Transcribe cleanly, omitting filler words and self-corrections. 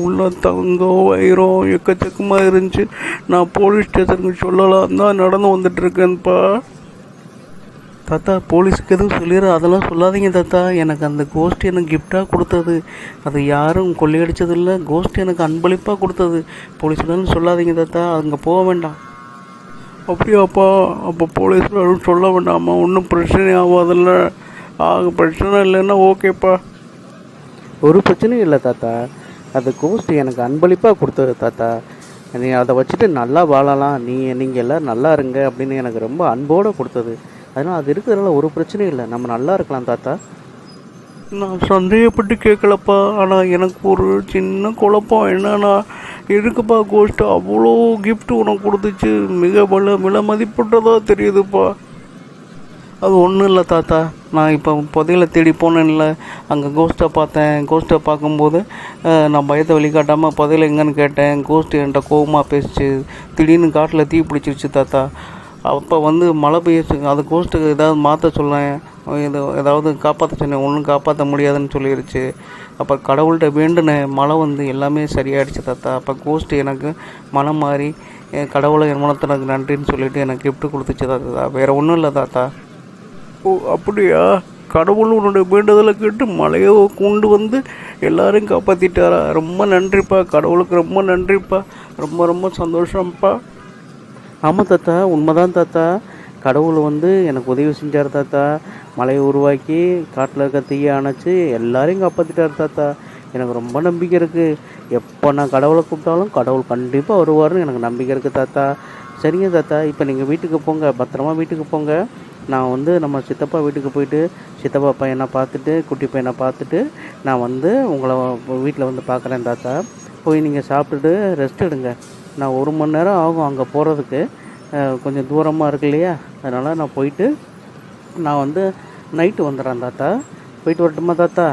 உள்ள தங்கம் வைரம் எக்கச்சக்கமாக இருந்துச்சு. நான் போலீஸ் ஸ்டேஷனுக்கு சொல்லலாம் தான் நடந்து வந்துட்டுருக்கேன்ப்பா. தாத்தா, போலீஸுக்கு எதுவும் சொல்லிடுற, அதெல்லாம் சொல்லாதீங்க தாத்தா. எனக்கு அந்த கோஸ்ட் எனக்கு கிஃப்டாக கொடுத்தது. அது யாரும் கொள்ளையடிச்சதில்லை. கோஸ்ட் எனக்கு அன்பளிப்பாக கொடுத்தது. போலீஸ்லாம் சொல்லாதீங்க தாத்தா, அங்கே போக வேண்டாம். அப்படியாப்பா? அப்போ போலீஸில் சொல்ல வேண்டாமா? ஒன்றும் பிரச்சனை ஆகாதில்ல? பிரச்சனை இல்லைன்னா ஓகேப்பா. ஒரு பிரச்சனையும் இல்லை தாத்தா. அது கோஸ்ட் எனக்கு அன்பளிப்பாக கொடுத்தது தாத்தா. நீ அதை வச்சுட்டு நல்லா வாழலாம், நீங்கள் எல்லோரும் நல்லா இருங்க அப்படின்னு எனக்கு ரொம்ப அன்போடு கொடுத்தது. அதனால் அது இருக்கிறதுனால ஒரு பிரச்சனையும் இல்லை, நம்ம நல்லா இருக்கலாம் தாத்தா. நான் சந்தேகப்பட்டு கேட்கலப்பா. ஆனால் எனக்கு ஒரு சின்ன குழப்பம் என்னன்னா, இருக்குப்பா கோஸ்ட் அவ்வளோ கிஃப்ட் உனக்கு கொடுத்துச்சு, மிக விலை மதிப்புட்டதாக தெரியுதுப்பா. அது ஒன்றும் இல்லை தாத்தா. நான் இப்போ புதையில தேடி போனேன்ல, அங்கே கோஸ்ட்டை பார்த்தேன். கோஸ்ட்டை பார்க்கும்போது நான் பயத்தை வெளிக்காட்டாமல் புதையில எங்கன்னு கேட்டேன். கோஸ்ட்டு என்கிட்ட கோபமாக பேசிச்சு. திடீர்னு காட்டில் தீ பிடிச்சிருச்சு தாத்தா. அப்போ மழை பெய்யுச்சு. அது கோஸ்ட்டுக்கு ஏதாவது மாற்ற சொன்னேன், ஏதாவது காப்பாற்ற சொன்னேன். ஒன்றும் காப்பாற்ற முடியாதுன்னு சொல்லிடுச்சு. அப்போ கடவுள்கிட்ட வேண்டுனேன், மழை எல்லாமே சரியாயிடுச்சு தாத்தா. அப்போ கோஸ்ட்டு எனக்கு மனம் மாறி கடவுளை என் மனத்தில் எனக்கு நன்றின்னு சொல்லிவிட்டு எனக்கு கிஃப்ட்டு கொடுத்துச்சு தாத்தா. வேறு ஒன்றும் இல்லை தாத்தா. ஓ அப்படியா? கடவுள் உன்னுடைய வேண்டுதலை கேட்டு மழையை கொண்டு வந்து எல்லாரையும் காப்பாற்றிட்டாரா? ரொம்ப நன்றிப்பா, கடவுளுக்கு ரொம்ப நன்றிப்பா. ரொம்ப ரொம்ப சந்தோஷம்ப்பா. ஆமாம் தாத்தா, உண்மைதான் தாத்தா. கடவுள் எனக்கு உதவி செஞ்சார் தாத்தா. மலையை உருவாக்கி காட்டில் இருக்க தீயை அணைச்சி எல்லாரையும் காப்பாற்றிட்டார் தாத்தா. எனக்கு ரொம்ப நம்பிக்கை இருக்குது. எப்போ நான் கடவுளை கூப்பிட்டாலும் கடவுள் கண்டிப்பாக வருவார்னு எனக்கு நம்பிக்கை இருக்குது தாத்தா. சரிங்க தாத்தா, இப்போ நீங்கள் வீட்டுக்கு போங்க, பத்திரமா வீட்டுக்கு போங்க. நான் நம்ம சித்தப்பா வீட்டுக்கு போயிட்டு சித்தப்பா பையனை பார்த்துட்டு குட்டி பையனை பார்த்துட்டு நான் உங்களை வீட்டில் பார்க்குறேன் தாத்தா. போய் நீங்கள் சாப்பிட்டுட்டு ரெஸ்ட் எடுங்க. நான் 1 மணி நேரம் ஆகும் அங்கே போகிறதுக்கு. கொஞ்சம் தூரமாக இருக்கு இல்லையா, அதனால் நான் போயிட்டு நான் நைட்டு வந்துடுறேன் தாத்தா. போயிட்டு வரட்டுமா தாத்தா?